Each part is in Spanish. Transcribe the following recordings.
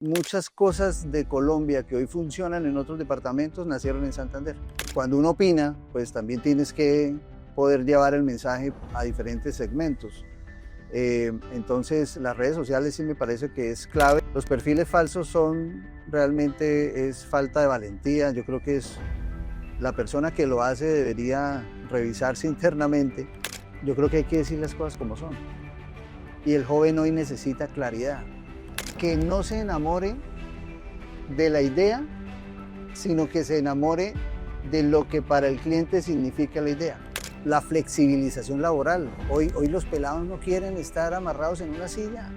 Muchas cosas de Colombia que hoy funcionan en otros departamentos nacieron en Santander. Cuando uno opina, pues también tienes que poder llevar el mensaje a diferentes segmentos. Entonces las redes sociales sí me parece que es clave. Los perfiles falsos son realmente es falta de valentía. Yo creo que es la persona que lo hace debería revisarse internamente. Yo creo que hay que decir las cosas como son. Y el joven hoy necesita claridad. Que no se enamore de la idea, sino que se enamore de lo que para el cliente significa la idea. La flexibilización laboral. Hoy los pelados no quieren estar amarrados en una silla.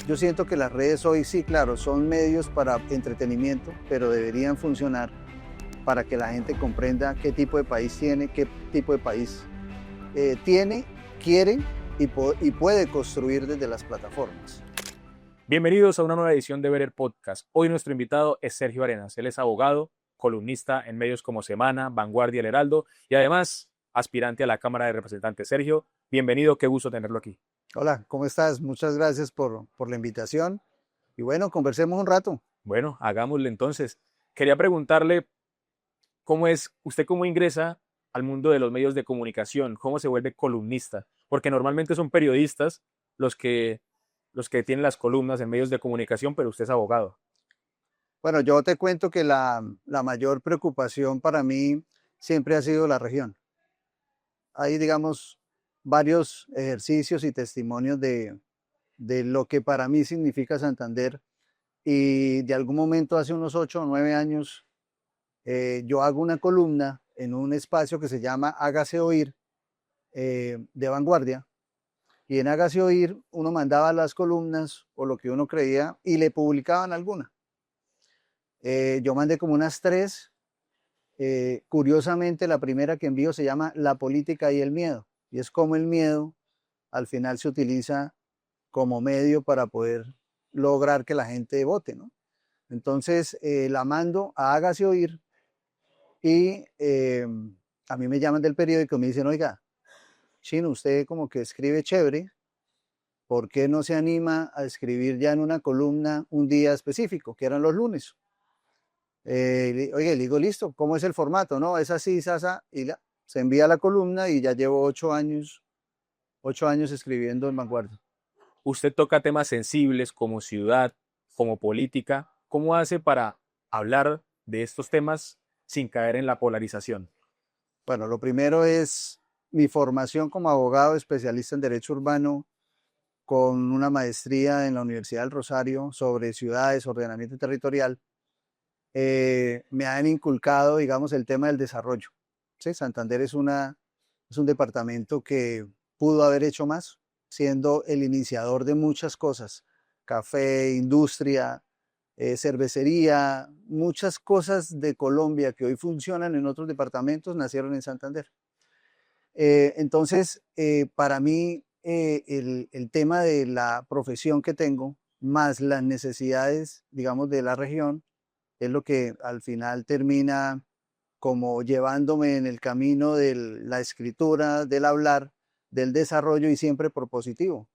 Yo siento que las redes hoy sí, claro, son medios para entretenimiento, pero deberían funcionar para que la gente comprenda qué tipo de país tiene, qué tipo de país tiene, quiere y puede construir desde las plataformas. Bienvenidos a una nueva edición de Verer Podcast. Hoy nuestro invitado es Sergio Arenas. Él es abogado, columnista en medios como Semana, Vanguardia, El Heraldo y además aspirante a la Cámara de Representantes. Sergio, bienvenido, qué gusto tenerlo aquí. Hola, ¿cómo estás? Muchas gracias por la invitación. Y bueno, conversemos un rato. Bueno, hagámosle entonces. Quería preguntarle cómo ingresa al mundo de los medios de comunicación, cómo se vuelve columnista, porque normalmente son periodistas los que, los que tienen las columnas en medios de comunicación, pero usted es abogado. Bueno, yo te cuento que la mayor preocupación para mí siempre ha sido la región. Hay, digamos, varios ejercicios y testimonios de lo que para mí significa Santander. Y de algún momento, hace unos 8 o 9 años, yo hago una columna en un espacio que se llama Hágase Oír, de Vanguardia. Y en Hágase Oír uno mandaba las columnas o lo que uno creía y le publicaban alguna. Yo mandé como unas tres. Curiosamente, la primera que envío se llama La política y el miedo. Y es como el miedo al final se utiliza como medio para poder lograr que la gente vote, ¿no? Entonces la mando a Hágase Oír y a mí me llaman del periódico y me dicen, oiga, Chino, usted como que escribe chévere, ¿por qué no se anima a escribir ya en una columna un día específico, que eran los lunes? Oye, le digo, listo, ¿cómo es el formato? No, es así, sasa, y se envía la columna y ya llevo 8 años escribiendo en Vanguardia. Usted toca temas sensibles como ciudad, como política. ¿Cómo hace para hablar de estos temas sin caer en la polarización? Bueno, lo primero es mi formación como abogado especialista en Derecho Urbano con una maestría en la Universidad del Rosario sobre ciudades, ordenamiento territorial. Me han inculcado, digamos, el tema del desarrollo. ¿Sí? Santander es un departamento que pudo haber hecho más, siendo el iniciador de muchas cosas, café, industria, cervecería, muchas cosas de Colombia que hoy funcionan en otros departamentos nacieron en Santander. Entonces, para mí, el tema de la profesión que tengo, más las necesidades, digamos, de la región, es lo que al final termina como llevándome en el camino de la escritura, del hablar, del desarrollo y siempre propositivo.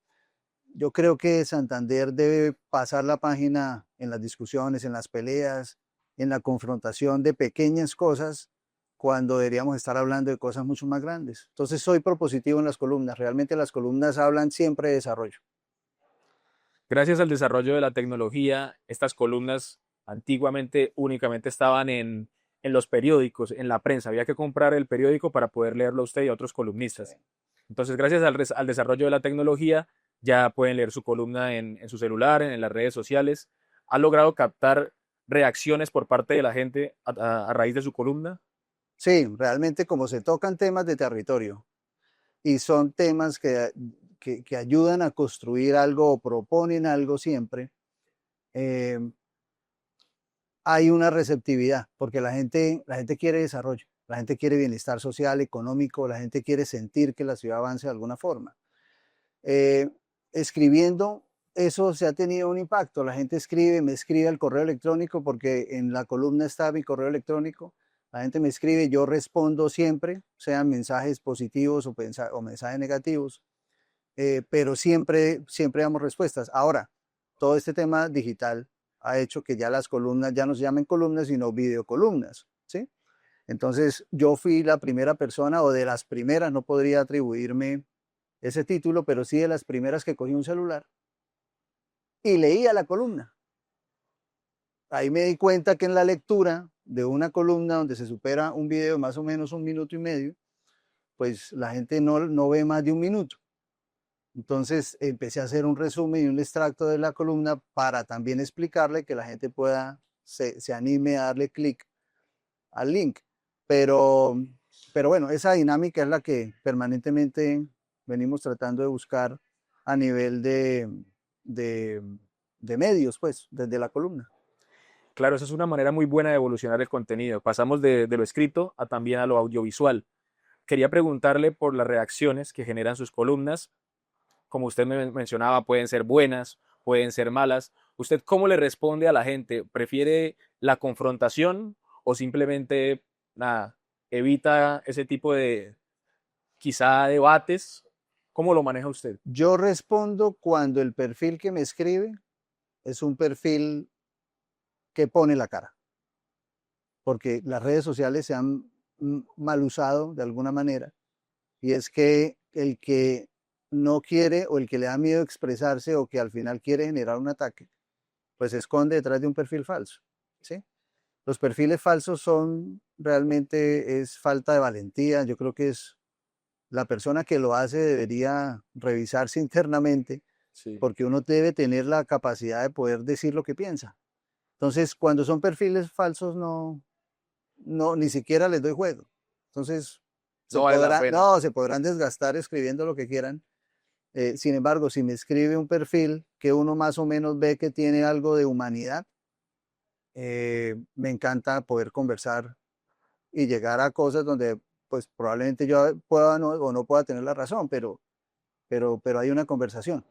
Yo creo que Santander debe pasar la página en las discusiones, en las peleas, en la confrontación de pequeñas cosas, cuando deberíamos estar hablando de cosas mucho más grandes. Entonces soy propositivo en las columnas. Realmente las columnas hablan siempre de desarrollo. Gracias al desarrollo de la tecnología, estas columnas antiguamente únicamente estaban en los periódicos, en la prensa. Había que comprar el periódico para poder leerlo a usted y a otros columnistas. Entonces, gracias al desarrollo de la tecnología, ya pueden leer su columna en su celular, en las redes sociales. ¿Ha logrado captar reacciones por parte de la gente a raíz de su columna? Sí, realmente como se tocan temas de territorio y son temas que ayudan a construir algo o proponen algo siempre, eh, hay una receptividad, porque la gente quiere desarrollo, la gente quiere bienestar social, económico, la gente quiere sentir que la ciudad avance de alguna forma. Eh, Escribiendo, eso se ha tenido un impacto. La gente escribe, me escribe al correo electrónico, porque en la columna está mi correo electrónico. La gente me escribe, yo respondo siempre, sean mensajes positivos o mensajes negativos, pero siempre damos respuestas. Ahora, todo este tema digital ha hecho que ya las columnas ya no se llamen columnas, sino videocolumnas, ¿sí? Entonces, yo fui la primera persona, o de las primeras, no podría atribuirme ese título, pero sí de las primeras que cogí un celular y leía la columna. Ahí me di cuenta que en la lectura de una columna donde se supera un video de más o menos 1 minuto y medio, pues la gente no ve más de 1 minuto. Entonces empecé a hacer un resumen y un extracto de la columna para también explicarle, que la gente se anime a darle clic al link. Pero, pero bueno, esa dinámica es la que permanentemente venimos tratando de buscar a nivel de, de medios, pues, desde la columna. Claro, esa es una manera muy buena de evolucionar el contenido. Pasamos de lo escrito a también a lo audiovisual. Quería preguntarle por las reacciones que generan sus columnas. Como usted me mencionaba, pueden ser buenas, pueden ser malas. ¿Usted cómo le responde a la gente? ¿Prefiere la confrontación o simplemente nada, evita ese tipo de quizá debates? ¿Cómo lo maneja usted? Yo respondo cuando el perfil que me escribe es un perfil que pone la cara, porque las redes sociales se han mal usado de alguna manera, y es que el que no quiere, o el que le da miedo expresarse, o que al final quiere generar un ataque, pues se esconde detrás de un perfil falso, ¿sí? Los perfiles falsos son realmente, es falta de valentía. Yo creo que es la persona que lo hace debería revisarse internamente, Sí. porque uno debe tener la capacidad de poder decir lo que piensa. Entonces, cuando son perfiles falsos, ni siquiera les doy juego. Entonces, No vale la pena. se podrán desgastar escribiendo lo que quieran. Sin embargo, si me escribe un perfil que uno más o menos ve que tiene algo de humanidad, me encanta poder conversar y llegar a cosas donde pues probablemente yo pueda o no pueda tener la razón, pero hay una conversación.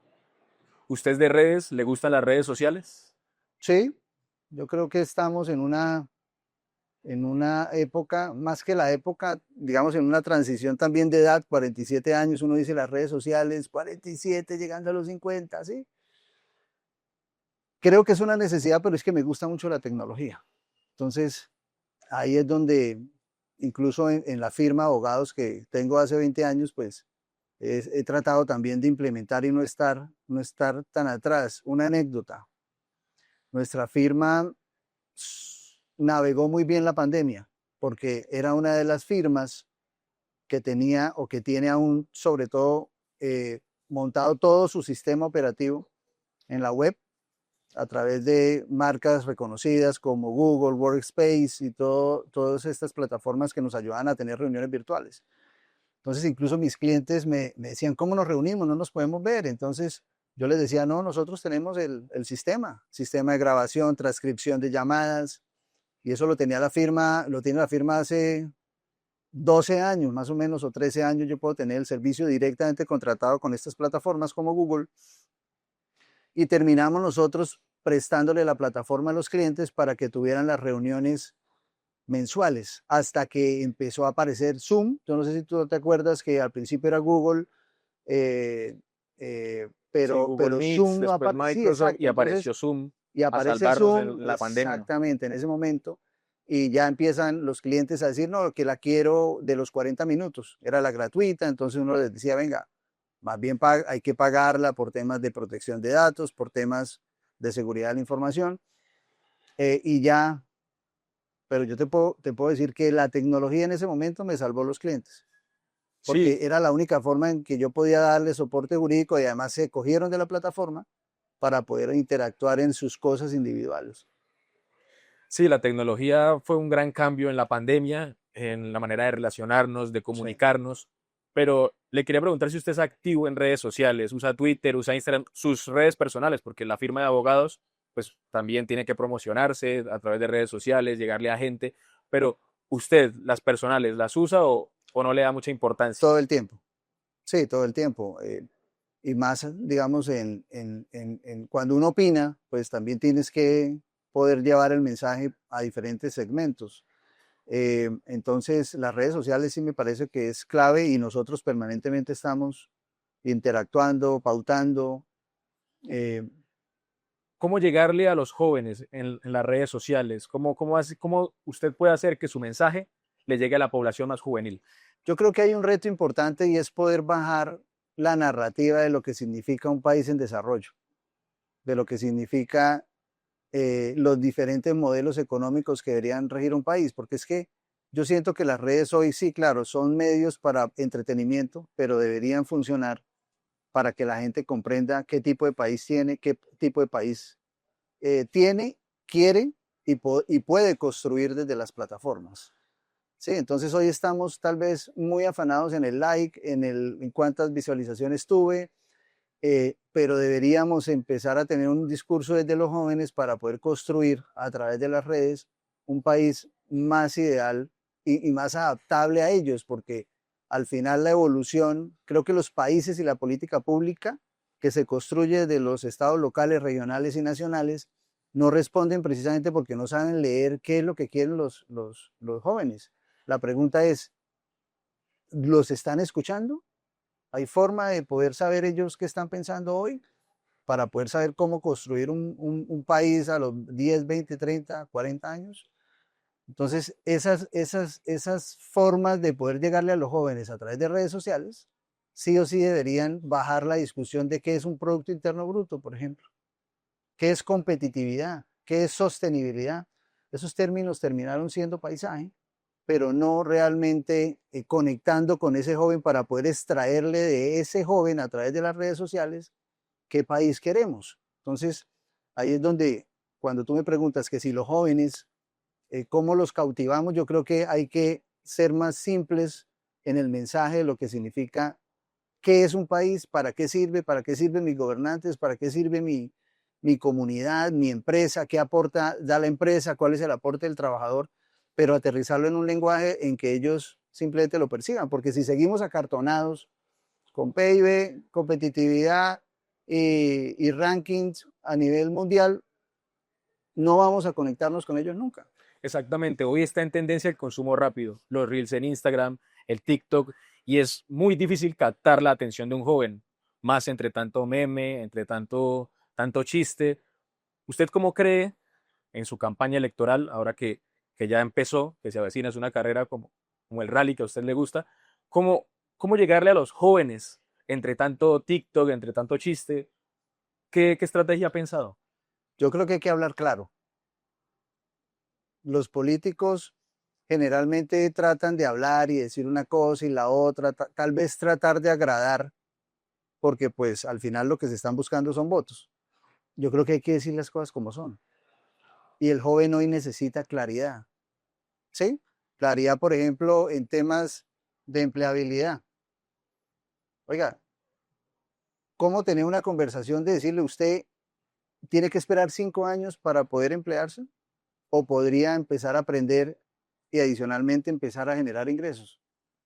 ¿Usted es de redes? ¿Le gustan las redes sociales? Sí, yo creo que estamos en una época, más que la época, digamos, en una transición también de edad. 47 años, uno dice las redes sociales, 47 llegando a los 50, ¿sí? Creo que es una necesidad, pero es que me gusta mucho la tecnología. Entonces, ahí es donde, incluso en la firma de abogados que tengo hace 20 años, pues he tratado también de implementar y no estar tan atrás. Una anécdota: nuestra firma navegó muy bien la pandemia, porque era una de las firmas que tenía, o que tiene aún, sobre todo, montado todo su sistema operativo en la web, a través de marcas reconocidas como Google Workspace y todas estas plataformas que nos ayudan a tener reuniones virtuales. Entonces, incluso mis clientes me decían: ¿cómo nos reunimos? No nos podemos ver. Entonces, yo les decía: no, nosotros tenemos el sistema de grabación, transcripción de llamadas, y eso lo tiene la firma hace 12 años, más o menos, o 13 años. Yo puedo tener el servicio directamente contratado con estas plataformas como Google, y terminamos nosotros prestándole la plataforma a los clientes para que tuvieran las reuniones mensuales, hasta que empezó a aparecer Zoom. Yo no sé si tú te acuerdas que al principio era Google, eh, Sí, Google pero Meets, Zoom no después aparecía. Sí, Microsoft y exacto. Entonces, apareció Zoom y a aparece salvarnos Zoom en la pandemia. exactamente en ese momento, y ya empiezan los clientes a decir: no, que la quiero de los 40 minutos. Era la gratuita, entonces uno les decía: venga, más bien hay que pagarla por temas de protección de datos, por temas de seguridad de la información, y ya. Pero yo te puedo decir que la tecnología en ese momento me salvó los clientes, Sí, porque era la única forma en que yo podía darle soporte jurídico, y además se cogieron de la plataforma para poder interactuar en sus cosas individuales. sí, la tecnología fue un gran cambio en la pandemia, en la manera de relacionarnos, de Sí. comunicarnos, pero le quería preguntar si usted es activo en redes sociales, usa Twitter, usa Instagram, sus redes personales, porque la firma de abogados pues también tiene que promocionarse a través de redes sociales, llegarle a gente, pero usted, las personales, ¿las usa o no le da mucha importancia? Todo el tiempo, sí, todo el tiempo. Y más, digamos, cuando uno opina, pues también tienes que poder llevar el mensaje a diferentes segmentos. Entonces, las redes sociales sí me parece que es clave, y nosotros permanentemente estamos interactuando, pautando. eh, ¿Cómo llegarle a los jóvenes en las redes sociales? ¿Cómo usted puede hacer que su mensaje le llegue a la población más juvenil? Yo creo que hay un reto importante y es poder bajar la narrativa de lo que significa un país en desarrollo, de lo que significa los diferentes modelos económicos que deberían regir un país, porque es que yo siento que las redes hoy sí, claro, son medios para entretenimiento, pero deberían funcionar para que la gente comprenda qué tipo de país tiene, qué tipo de país tiene, quiere y puede construir desde las plataformas. Sí, entonces hoy estamos tal vez muy afanados en el like, en cuántas visualizaciones tuve, pero deberíamos empezar a tener un discurso desde los jóvenes para poder construir a través de las redes un país más ideal y más adaptable a ellos, porque al final la evolución, creo que los países y la política pública que se construye de los estados locales, regionales y nacionales, no responden precisamente porque no saben leer qué es lo que quieren los jóvenes. La pregunta es, ¿los están escuchando? ¿Hay forma de poder saber ellos qué están pensando hoy para poder saber cómo construir un país a los 10, 20, 30, 40 años? Entonces, esas formas de poder llegarle a los jóvenes a través de redes sociales, sí o sí deberían bajar la discusión de qué es un Producto Interno Bruto, por ejemplo, qué es competitividad, qué es sostenibilidad. Esos términos terminaron siendo paisaje, pero no realmente conectando con ese joven para poder extraerle de ese joven a través de las redes sociales qué país queremos. Entonces, ahí es donde, cuando tú me preguntas que si los jóvenes, cómo los cautivamos, yo creo que hay que ser más simples en el mensaje de lo que significa qué es un país, para qué sirven mis gobernantes, para qué sirve mi comunidad, mi empresa, qué aporta, da la empresa, cuál es el aporte del trabajador, pero aterrizarlo en un lenguaje en que ellos simplemente lo perciban, porque si seguimos acartonados con PIB, competitividad y rankings a nivel mundial, no vamos a conectarnos con ellos nunca. Exactamente, hoy está en tendencia el consumo rápido, los reels en Instagram, el TikTok, y es muy difícil captar la atención de un joven, más entre tanto meme, entre tanto chiste. ¿Usted cómo cree en su campaña electoral, ahora que ya empezó, que se avecina, es una carrera como el rally que a usted le gusta, cómo llegarle a los jóvenes entre tanto TikTok, entre tanto chiste? ¿Qué estrategia ha pensado? Yo creo que hay que hablar claro. Los políticos generalmente tratan de hablar y decir una cosa y la otra, tal vez tratar de agradar, porque pues al final lo que se están buscando son votos. Yo creo que hay que decir las cosas como son. Y el joven hoy necesita claridad, ¿sí? Claridad, por ejemplo, en temas de empleabilidad. Oiga, ¿cómo tener una conversación de decirle usted tiene que esperar 5 años para poder emplearse? ¿O podría empezar a aprender y adicionalmente empezar a generar ingresos?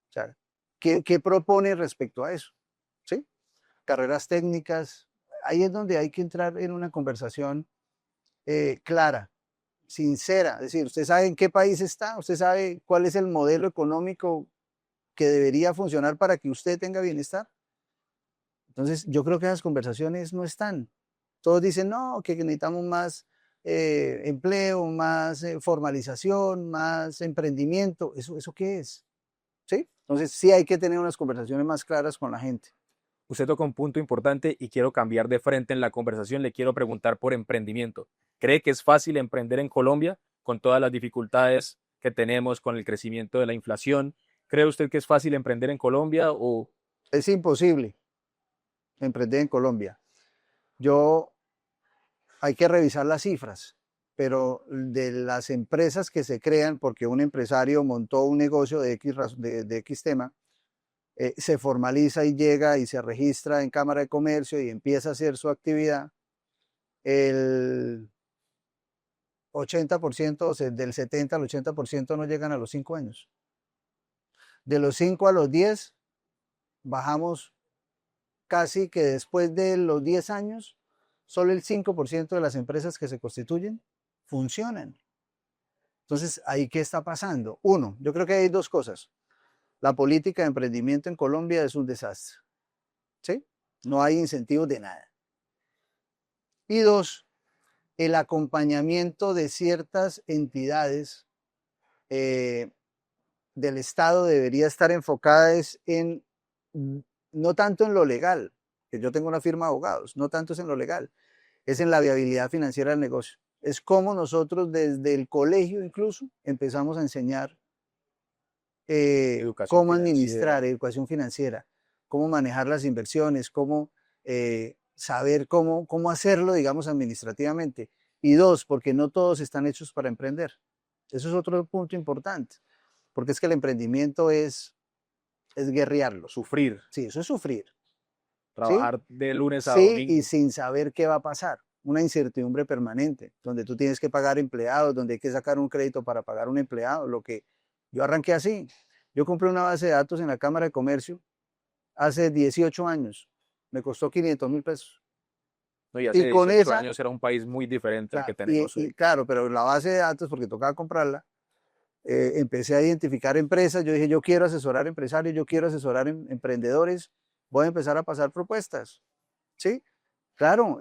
O sea, ¿qué propone respecto a eso? ¿Sí? Carreras técnicas. Ahí es donde hay que entrar en una conversación clara, sincera. Es decir, usted sabe en qué país está, usted sabe cuál es el modelo económico que debería funcionar para que usted tenga bienestar. Entonces, yo creo que esas conversaciones no están. Todos dicen, no, que necesitamos más empleo, más formalización, más emprendimiento. ¿Eso qué es? ¿Sí? Entonces, sí hay que tener unas conversaciones más claras con la gente. Usted toca un punto importante y quiero cambiar de frente en la conversación. Le quiero preguntar por emprendimiento. ¿Cree que es fácil emprender en Colombia con todas las dificultades que tenemos con el crecimiento de la inflación? ¿Cree usted que es fácil emprender en Colombia o Es imposible emprender en Colombia. Yo, hay que revisar las cifras, pero de las empresas que se crean, porque un empresario montó un negocio de X tema, se formaliza y llega y se registra en Cámara de Comercio y empieza a hacer su actividad, el 80%, o sea, del 70 al 80% no llegan a los 5 años. De los 5 a los 10, bajamos casi que después de los 10 años, solo el 5% de las empresas que se constituyen funcionan. Entonces, ¿ahí qué está pasando? Uno, yo creo que hay dos cosas. La política de emprendimiento en Colombia es un desastre. ¿Sí? No hay incentivos de nada. Y dos, el acompañamiento de ciertas entidades del Estado debería estar enfocada no tanto en lo legal, que yo tengo una firma de abogados, no tanto es en lo legal, es en la viabilidad financiera del negocio. Es como nosotros desde el colegio incluso empezamos a enseñar Educación cómo financiera. administrar, educación financiera, cómo manejar las inversiones, cómo saber cómo hacerlo, digamos, administrativamente. Y dos, porque no todos están hechos para emprender. Eso es otro punto importante, porque es que el emprendimiento es guerrearlo. Sufrir, Sí, eso es sufrir. ¿Sí? trabajar de lunes a Sí, y domingo. sin saber qué va a pasar. Una incertidumbre permanente, donde tú tienes que pagar empleados, donde hay que sacar un crédito para pagar un empleado. Lo que yo arranqué así. Yo compré una base de datos en la Cámara de Comercio hace 18 años. Me costó 500.000 pesos. ¿No? Y hace Y con 18 esa, años era un país muy diferente al que claro, tenemos y hoy. claro, pero la base de datos, porque tocaba comprarla, empecé a identificar empresas. Yo dije, yo quiero asesorar empresarios, yo quiero asesorar emprendedores, voy a empezar a pasar propuestas. ¿Sí? Claro,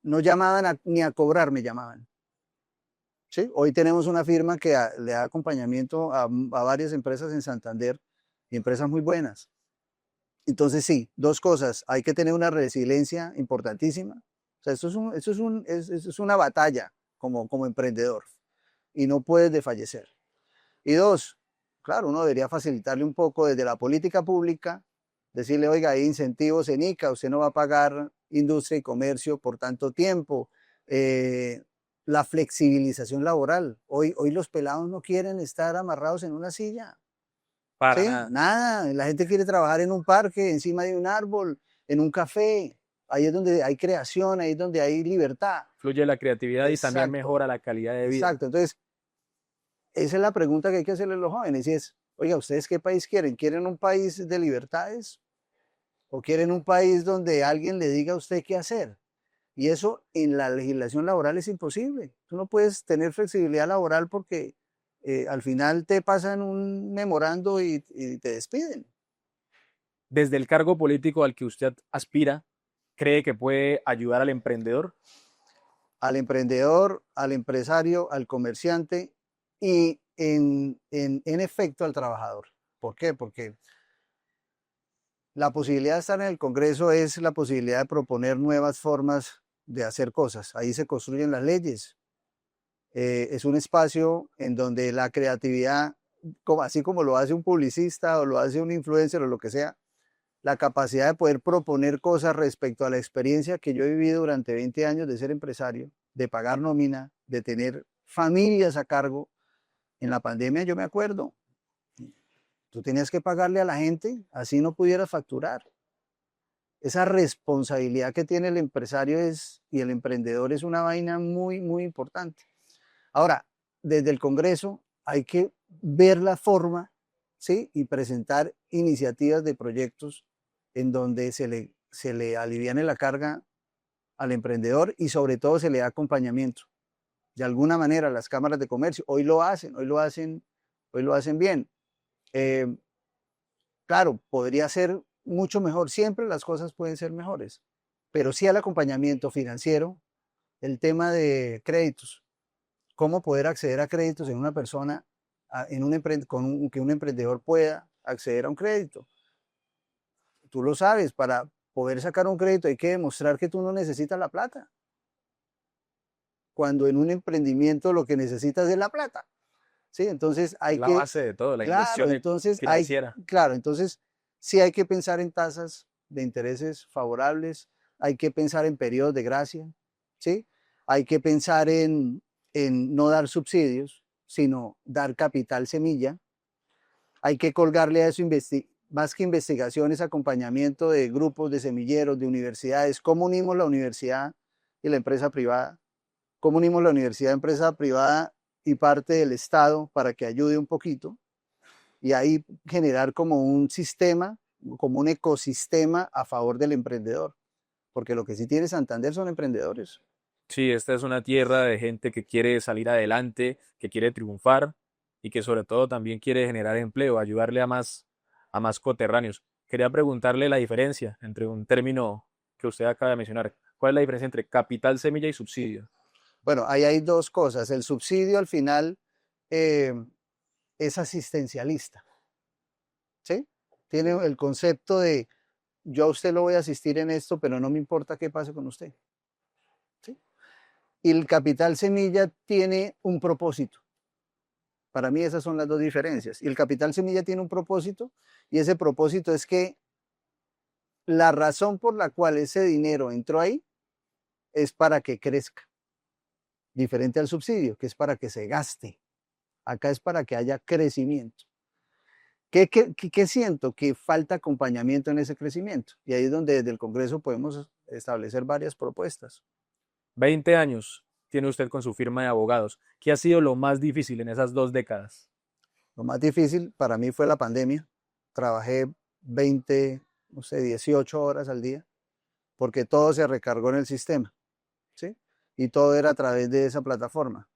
no llamaban ni a cobrar, me llamaban. ¿Sí? Hoy tenemos una firma que le da acompañamiento a varias empresas en Santander y empresas muy buenas. Entonces, sí, dos cosas. Hay que tener una resiliencia importantísima. O sea, esto es una batalla como emprendedor y no puedes desfallecer. Y dos, claro, uno debería facilitarle un poco desde la política pública, decirle, oiga, hay incentivos en ICA, usted no va a pagar industria y comercio por tanto tiempo. Eh, la flexibilización laboral. Hoy los pelados no quieren estar amarrados en una silla. Para ¿Sí? nada. Nada. La gente quiere trabajar en un parque, encima de un árbol, en un café. Ahí es donde hay creación, ahí es donde hay libertad. Fluye la creatividad y también Exacto, mejora la calidad de vida. exacto. Entonces, esa es la pregunta que hay que hacerle a los jóvenes y es, oiga, ¿ustedes qué país quieren? ¿Quieren un país de libertades o quieren un país donde alguien le diga a usted qué hacer? Y eso en la legislación laboral es imposible. Tú no puedes tener flexibilidad laboral porque al final te pasan un memorando y te despiden. Desde el cargo político al que usted aspira, ¿cree que puede ayudar al emprendedor? Al emprendedor, al empresario, al comerciante y en efecto al trabajador. ¿Por qué? Porque la posibilidad de estar en el Congreso es la posibilidad de proponer nuevas formas de hacer cosas. Ahí se construyen las leyes. Es un espacio en donde la creatividad, así como lo hace un publicista o lo hace un influencer o lo que sea, la capacidad de poder proponer cosas respecto a la experiencia que yo he vivido durante 20 años de ser empresario, de pagar nómina, de tener familias a cargo. En la pandemia yo me acuerdo, tú tenías que pagarle a la gente, así no pudieras facturar. Esa responsabilidad que tiene el empresario y el emprendedor es una vaina muy, muy importante. Ahora, desde el Congreso hay que ver la forma, ¿sí? Y presentar iniciativas de proyectos en donde se le aliviane la carga al emprendedor y sobre todo se le da acompañamiento. De alguna manera las cámaras de comercio hoy lo hacen, hoy lo hacen bien. Eh, claro, podría ser mucho mejor, siempre las cosas pueden ser mejores, pero sí al acompañamiento financiero, el tema de créditos, cómo poder acceder a créditos en una persona, que un emprendedor pueda acceder a un crédito. Tú lo sabes, para poder sacar un crédito hay que demostrar que tú no necesitas la plata, cuando en un emprendimiento lo que necesitas es la plata. ¿Sí? Entonces Es hay la que, base de todo, la claro, inversión financiera. claro, entonces sí hay que pensar en tasas de intereses favorables, hay que pensar en periodos de gracia, ¿sí? Hay que pensar en no dar subsidios, sino dar capital semilla. Hay que colgarle a eso más que investigaciones, acompañamiento de grupos de semilleros, de universidades. ¿Cómo unimos la universidad y la empresa privada? ¿Cómo unimos la universidad, empresa privada y parte del Estado para que ayude un poquito? Y ahí generar como un sistema, como un ecosistema a favor del emprendedor. Porque lo que sí tiene Santander son emprendedores. Sí, esta es una tierra de gente que quiere salir adelante, que quiere triunfar y que sobre todo también quiere generar empleo, ayudarle a más coterráneos. Quería preguntarle la diferencia entre un término que usted acaba de mencionar. ¿Cuál es la diferencia entre capital semilla y subsidio? Bueno, ahí hay dos cosas. El subsidio al final eh, es asistencialista, ¿sí? Tiene el concepto de yo a usted lo voy a asistir en esto, pero no me importa qué pase con usted, ¿sí? Y el capital semilla tiene un propósito. Para mí esas son las dos diferencias. Y el capital semilla tiene un propósito y ese propósito es que la razón por la cual ese dinero entró ahí es para que crezca, diferente al subsidio, que es para que se gaste. Acá es para que haya crecimiento. ¿Qué siento? Que falta acompañamiento en ese crecimiento. Y ahí es donde desde el Congreso podemos establecer varias propuestas. 20 años tiene usted con su firma de abogados. ¿Qué ha sido lo más difícil en esas 2 décadas? Lo más difícil para mí fue la pandemia. Trabajé 20, no sé, 18 horas al día, porque todo se recargó en el sistema, ¿sí? Y todo era a través de esa plataforma.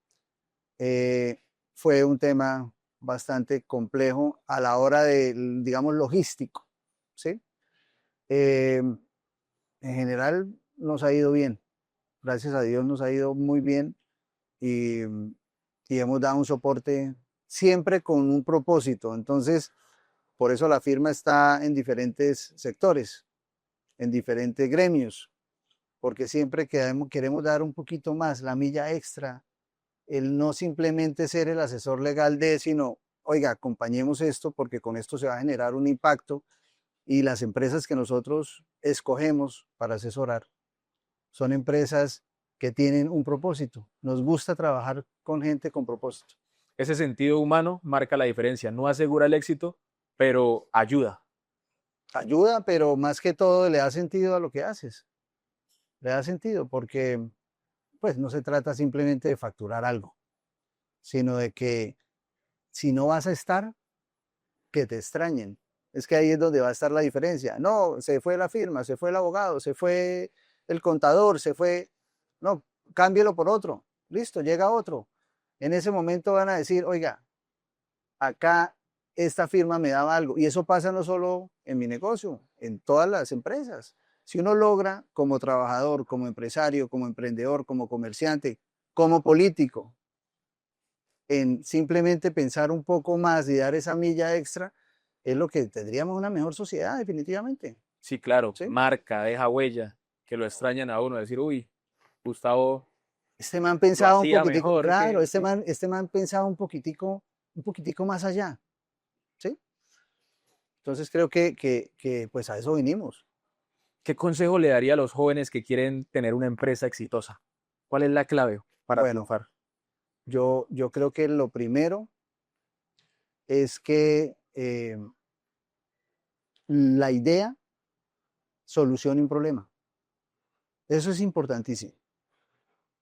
Eh, Fue un tema bastante complejo a la hora de, digamos, logístico, ¿sí? En general nos ha ido bien, gracias a Dios nos ha ido muy bien y, y hemos dado un soporte siempre con un propósito. Entonces, por eso la firma está en diferentes sectores, en diferentes gremios, porque siempre queremos dar un poquito más, la milla extra, el no simplemente ser el asesor legal de, sino, oiga, acompañemos esto porque con esto se va a generar un impacto y las empresas que nosotros escogemos para asesorar son empresas que tienen un propósito. Nos gusta trabajar con gente con propósito. Ese sentido humano marca la diferencia. No asegura el éxito, pero ayuda. Ayuda, pero más que todo le da sentido a lo que haces. Le da sentido porque pues no se trata simplemente de facturar algo, sino de que si no vas a estar, que te extrañen. Es que ahí es donde va a estar la diferencia. No, se fue la firma, se fue el abogado, se fue el contador, se fue. No, cámbielo por otro. Listo, llega otro. En ese momento van a decir, oiga, acá esta firma me daba algo. Y eso pasa no solo en mi negocio, en todas las empresas. Si uno logra como trabajador, como empresario, como emprendedor, como comerciante, como político, en simplemente pensar un poco más y dar esa milla extra, es lo que tendríamos una mejor sociedad, definitivamente. Sí, claro, ¿Sí? marca, deja huella, que lo extrañan a uno, decir, uy, Gustavo Este man lo pensaba un hacía poquitico, mejor claro, que, ¿sí? este man pensaba un poquitico más allá. ¿Sí? Entonces creo que pues a eso vinimos. ¿Qué consejo le daría a los jóvenes que quieren tener una empresa exitosa? ¿Cuál es la clave para Bueno, triunfar? yo creo que lo primero es que la idea solucione un problema. Eso es importantísimo.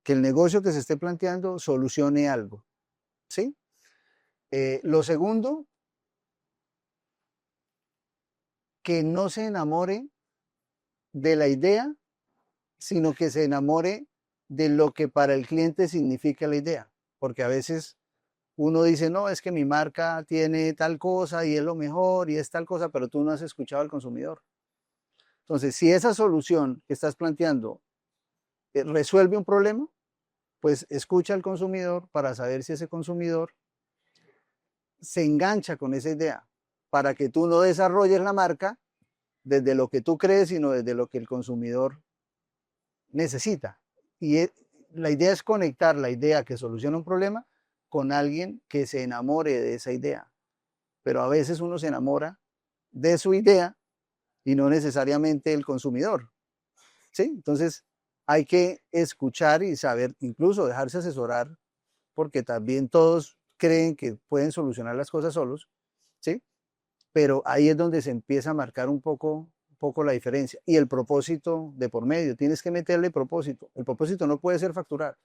Que el negocio que se esté planteando solucione algo. ¿Sí? Lo segundo, que no se enamore de la idea, sino que se enamore de lo que para el cliente significa la idea. Porque a veces uno dice, no, es que mi marca tiene tal cosa y es lo mejor y es tal cosa, pero tú no has escuchado al consumidor. Entonces, si esa solución que estás planteando resuelve un problema, pues escucha al consumidor para saber si ese consumidor se engancha con esa idea, para que tú no desarrolles la marca desde lo que tú crees, sino desde lo que el consumidor necesita. Y la idea es conectar la idea que soluciona un problema con alguien que se enamore de esa idea. Pero a veces uno se enamora de su idea y no necesariamente el consumidor. ¿Sí? Entonces hay que escuchar y saber, incluso dejarse asesorar, porque también todos creen que pueden solucionar las cosas solos, ¿sí? Pero ahí es donde se empieza a marcar un poco la diferencia. Y el propósito de por medio, tienes que meterle propósito. El propósito no puede ser facturar,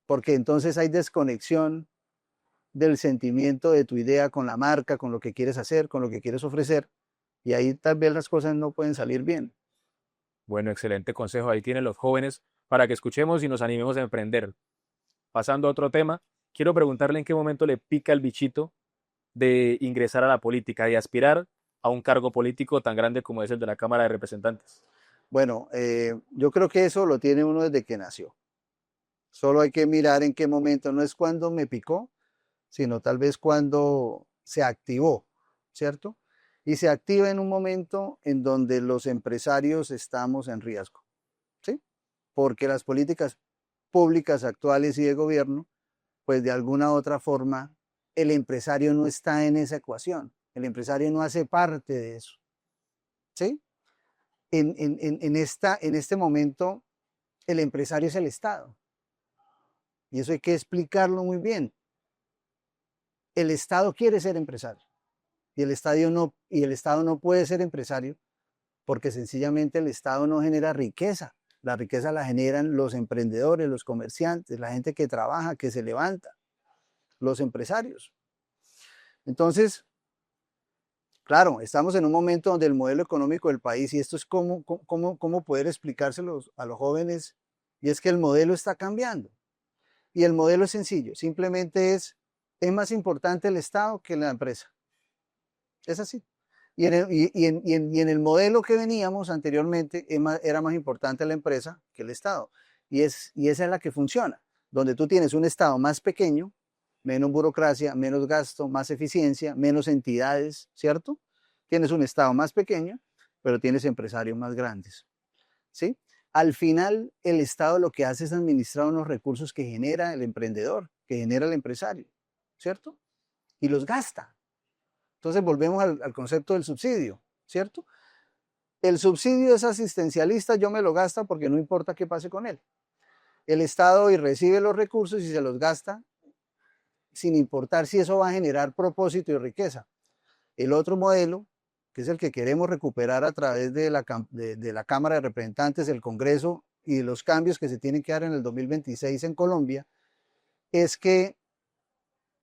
porque entonces hay desconexión del sentimiento de tu idea con la marca, con lo que quieres hacer, con lo que quieres ofrecer, y ahí tal vez las cosas no pueden salir bien. Bueno, excelente consejo. Ahí tienen los jóvenes para que escuchemos y nos animemos a emprender. Pasando a otro tema, quiero preguntarle en qué momento le pica el bichito de ingresar a la política, de aspirar a un cargo político tan grande como es el de la Cámara de Representantes. Bueno, yo creo que eso lo tiene uno desde que nació. Solo hay que mirar en qué momento, no es cuando me picó, sino tal vez cuando se activó, ¿cierto? Y se activa en un momento en donde los empresarios estamos en riesgo, ¿sí? Porque las políticas públicas actuales y de gobierno, pues de alguna u otra forma, el empresario no está en esa ecuación, el empresario no hace parte de eso, ¿sí? En este momento, el empresario es el Estado, y eso hay que explicarlo muy bien. El Estado quiere ser empresario, y el Estado no puede ser empresario porque sencillamente el Estado no genera riqueza. La riqueza la generan los emprendedores, los comerciantes, la gente que trabaja, que se levanta, los empresarios. Entonces, claro, estamos en un momento donde el modelo económico del país, y esto es cómo poder explicárselos a los jóvenes, y es que el modelo está cambiando. Y el modelo es sencillo, simplemente es más importante el Estado que la empresa. Es así. Y en el modelo que veníamos anteriormente era más importante la empresa que el Estado. Y esa es la que funciona, donde tú tienes un Estado más pequeño, menos burocracia, menos gasto, más eficiencia, menos entidades, ¿cierto? Tienes un Estado más pequeño, pero tienes empresarios más grandes, ¿sí? Al final, el Estado lo que hace es administrar unos recursos que genera el emprendedor, que genera el empresario, ¿cierto? Y los gasta. Entonces volvemos al concepto del subsidio, ¿cierto? El subsidio es asistencialista, yo me lo gasto porque no importa qué pase con él. El Estado hoy recibe los recursos y se los gasta sin importar si eso va a generar propósito y riqueza. El otro modelo, que es el que queremos recuperar a través de la Cámara de Representantes, del Congreso y de los cambios que se tienen que dar en el 2026 en Colombia, es que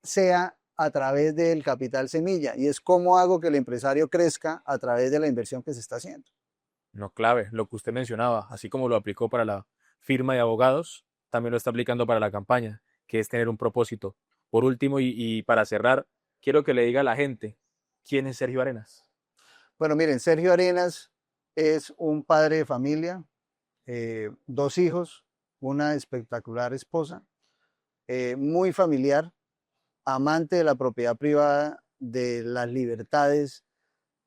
sea a través del capital semilla, y es cómo hago que el empresario crezca a través de la inversión que se está haciendo. No, clave, lo que usted mencionaba, así como lo aplicó para la firma de abogados, también lo está aplicando para la campaña, que es tener un propósito. Por último, y para cerrar, quiero que le diga a la gente, ¿quién es Sergio Arenas? Bueno, miren, Sergio Arenas es un padre de familia, 2 hijos, una espectacular esposa, muy familiar, amante de la propiedad privada, de las libertades,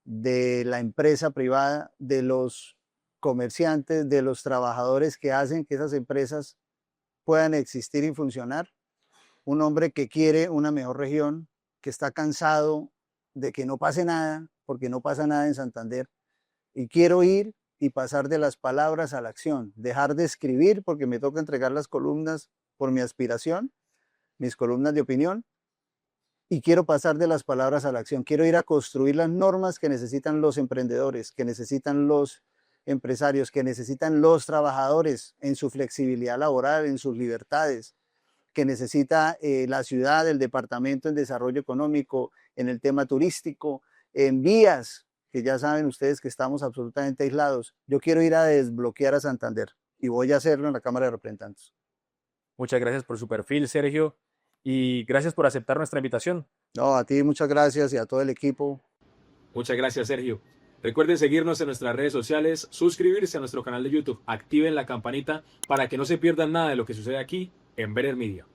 de la empresa privada, de los comerciantes, de los trabajadores que hacen que esas empresas puedan existir y funcionar. Un hombre que quiere una mejor región, que está cansado de que no pase nada, porque no pasa nada en Santander. Y quiero ir y pasar de las palabras a la acción, dejar de escribir porque me toca entregar las columnas por mi aspiración, mis columnas de opinión, y quiero pasar de las palabras a la acción. Quiero ir a construir las normas que necesitan los emprendedores, que necesitan los empresarios, que necesitan los trabajadores en su flexibilidad laboral, en sus libertades, que necesita la ciudad, el departamento en desarrollo económico, en el tema turístico, en vías, que ya saben ustedes que estamos absolutamente aislados. Yo quiero ir a desbloquear a Santander y voy a hacerlo en la Cámara de Representantes. Muchas gracias por su perfil, Sergio, y gracias por aceptar nuestra invitación. No, a ti muchas gracias y a todo el equipo. Muchas gracias, Sergio. Recuerden seguirnos en nuestras redes sociales, suscribirse a nuestro canal de YouTube, activen la campanita para que no se pierdan nada de lo que sucede aquí en Better Media.